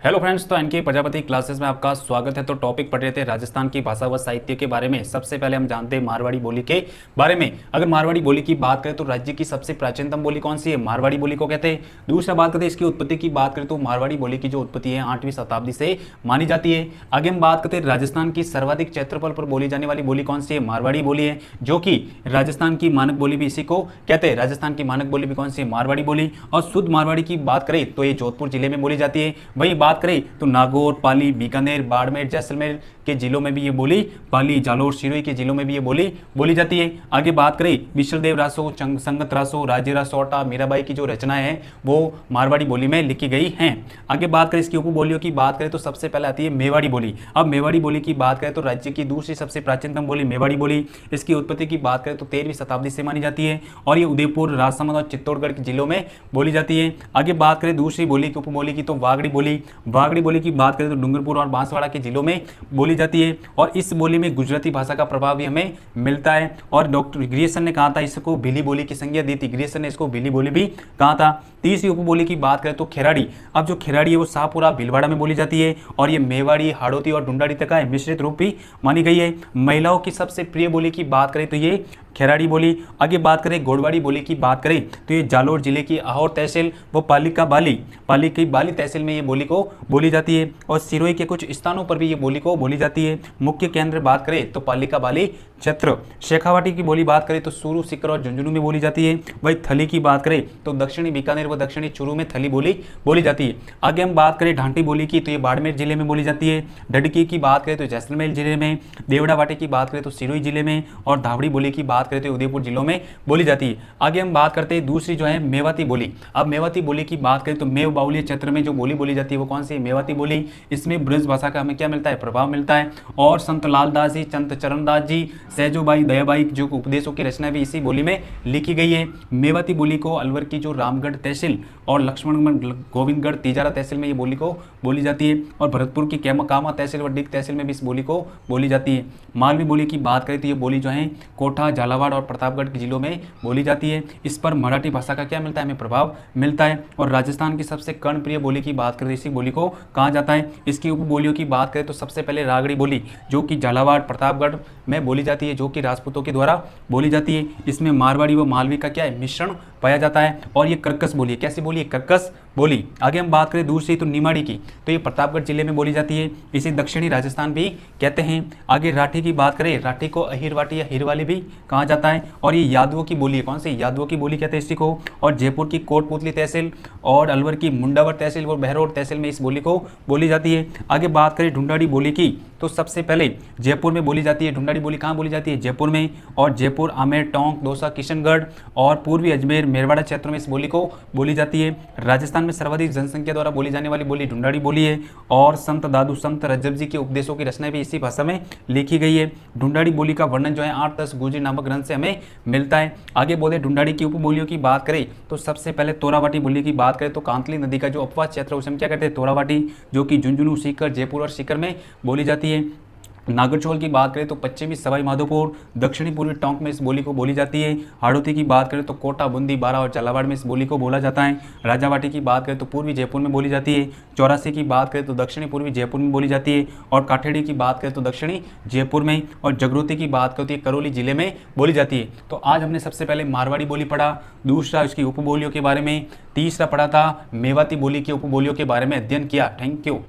Hello friends, तो N K Prajapati classes में आपका स्वागत है। तो टॉपिक पढ़ रहे थे राजस्थान की भाषा व साहित्य के बारे में। सबसे पहले हम जानते हैं मारवाड़ी बोली के बारे में। अगर मारवाड़ी बोली की बात करें तो राज्य की सबसे प्राचीनतम बोली कौन सी है? मारवाड़ी बोली को कहते हैं। दूसरा बात करते हैं इसकी उत्पत्ति की बात करें तो मारवाड़ी बोली की जो उत्पत्ति है 8वीं शताब्दी से मानी जाती है। आगे हम बात करते हैं राजस्थान की सर्वाधिक क्षेत्रफल पर बोली जाने वाली बोली कौन सी है? मारवाड़ी बोली है, जो कि राजस्थान की मानक बोली भी इसी को कहते हैं। राजस्थान की मानक बोली भी कौन सी है? मारवाड़ी बोली। और शुद्ध मारवाड़ी की बात करें तो ये जोधपुर जिले में बोली जाती है। वही बात करें तो नागौर, पाली, बीकानेर, बाड़मेर, जैसलमेर के जिलों में भी ये बोली, पाली, जालोर, सिरोही के जिलों में भी ये बोली जाती है। आगे बात करें विश्वदेव रासो, संगत रासो, राजेरा सोटा, मीराबाई की जो रचनाएं हैं वो मारवाड़ी बोली में लिखी गई हैं। आगे बात करें इसकी उपबोलियों की बात करें तो सबसे पहले आती है मेवाड़ी बोली। अब मेवाड़ी बोली की बात करें तो राज्य की दूसरी सबसे प्राचीनतम बोली मेवाड़ी बोली। इसकी उत्पत्ति की बात करें तो 13वीं शताब्दी से मानी जाती है और ये उदयपुर, राजसमंद और चित्तौड़गढ़ के जिलों में बोली जाती है। आगे बात करें दूसरी बोली की उपबोली की तो वागड़ी बोली। वागड़ी बोली की बात करें तो डूंगरपुर और बांसवाड़ा के जिलों में बोली जाती है और इस बोली में गुजराती भाषा का प्रभाव भी हमें मिलता है। और डॉक्टर ग्रियर्सन ने कहा था इसको भीली बोली की संज्ञा दी थी। ग्रियर्सन ने इसको भीली बोली भी कहा था। तीसरी उपबोली की बात करें तो खेराड़ी। अब जो खेराड़ी है वो शाहपुरा, भीलवाड़ा में बोली जाती है और ये मेवाड़ी, हाड़ौती और ढूंढाड़ी तक का मिश्रित रूप भी मानी गई है। महिलाओं की सबसे प्रिय बोली की बात करें तो ये खेराड़ी बोली। आगे बात करें गोड़वाड़ी बोली की बात करें तो ये जालोर जिले की आहोर तहसील व पाली की बाली तहसील में ये बोली को बोली जाती है और सिरोही के कुछ स्थानों पर भी ये बोली को बोली जाती है। मुख्य केंद्र बात करें तो पाली का बाली छत्र। शेखावाटी की बोली बात करें तो सूरू, सीकर और झुंझुनू में बोली जाती है। वही थली की बात करें तो दक्षिणी बीकानेर व दक्षिणी चूरू में थली बोली जाती है। आगे हम बात करें ढांटी बोली की तो ये बाड़मेर जिले में बोली जाती है। डडकी की बात करें तो जैसलमेर जिले में। देवड़ावाटी की बात करें तो सिरोही जिले में और धावड़ी बोली की बात करें तो उदयपुर जिलों में बोली जाती है। आगे हम बात करते हैं दूसरी जो है मेवाती बोली। अब मेवाती बोली की बात करें तो मेव बाहुल्य क्षेत्र में जो बोली जाती है वो कौन सी है? मेवाती बोली। इसमें ब्रज भाषा का हमें क्या मिलता है? प्रभाव मिलता है। और संत लालदास जी, संत चरणदास जी, सहजोबाई, दयाबाई जो उपदेशों की रचना भी इसी बोली में लिखी गई है। मेवाती बोली को अलवर की जो रामगढ़ तहसील और लक्ष्मणगढ़, गोविंदगढ़, तिजारा तहसील में ये बोली को बोली जाती है और भरतपुर की कामा तहसील व डिग तहसील में भी इस बोली को बोली जाती है। मालवी बोली की बात करें तो ये बोली जो है कोटा, झालावाड़ और प्रतापगढ़ के जिलों में बोली जाती है। इस पर मराठी भाषा का क्या मिलता है? हमें प्रभाव मिलता है। और राजस्थान की सबसे कर्णप्रिय बोली की बात करें तो इसी बोली को कहा जाता है। इसकी उपबोलियों की बात करें तो सबसे पहले रागड़ी बोली जो कि झालावाड़, प्रतापगढ़ में बोली जाती है, जो कि राजपूतों के द्वारा बोली जाती है। इसमें मारवाड़ी व मालवी का क्या है? मिश्रण पाया जाता है। और ये कर्कश बोली है। कैसी बोली है? कर्कश बोली। आगे हम बात करें दूसरी तो निमाड़ी की तो ये प्रतापगढ़ जिले में बोली जाती है। इसे दक्षिणी राजस्थान भी कहते हैं। आगे राठी की बात करें, राठी को अहिरवाटी या हिरवाली भी कहा जाता है और ये यादवों की बोली है। कौन सी? यादवों की बोली कहते हैं इसी को। और जयपुर की कोटपुतली तहसील और अलवर की मुंडावर तहसील और बहरोड तहसील में इस बोली को बोली जाती है। आगे बात करें ढूंढाड़ी बोली की तो सबसे पहले जयपुर में बोली जाती है। ढूंढाड़ी बोली कहाँ बोली जाती है? जयपुर में। और जयपुर, आमेर, टोंक, दौसा, किशनगढ़ और पूर्वी अजमेर, मेरवाड़ा क्षेत्र में इस बोली को बोली जाती है। राजस्थान में सर्वाधिक जनसंख्या द्वारा बोली जाने वाली बोली ढूंढाड़ी बोली है और संत दादू, संत रज्जब जी के उपदेशों की रचना भी इसी भाषा में लिखी गई है। ढूंढाड़ी बोली का वर्णन जो है 8-10 गुर्जरी नामक ग्रंथ से हमें मिलता है। आगे बोले ढूंढाड़ी की उपबोलियों की बात करें तो सबसे पहले तोरावाटी बोली की बात करें तो कांतली नदी का जो अपवाद क्षेत्र है उसे हम क्या कहते हैं? तोरावाटी, जो कि झुंझुनू, सीकर, जयपुर और सीकर में बोली जाती है। नागरचौल की बात करें तो पश्चिमी सवाई माधोपुर, दक्षिणी पूर्वी टोंक में इस बोली को बोली जाती है। हाड़ौती की बात करें तो कोटा, बूंदी, बारा और झालावाड़ में इस बोली को बोला जाता है। राजावाटी की बात करें तो पूर्वी जयपुर में बोली जाती है। चौरासी की बात करें तो दक्षिणी पूर्वी जयपुर में बोली जाती है और काठेड़ी की बात करें तो दक्षिणी जयपुर में। और जगरूती की बात करें तो ये करौली जिले में बोली जाती है। तो आज हमने सबसे पहले मारवाड़ी बोली पढ़ा, दूसरा इसकी उपबोलियों के बारे में, तीसरा पढ़ा था मेवाती बोली की उपबोलियों के बारे में अध्ययन किया। Thank you.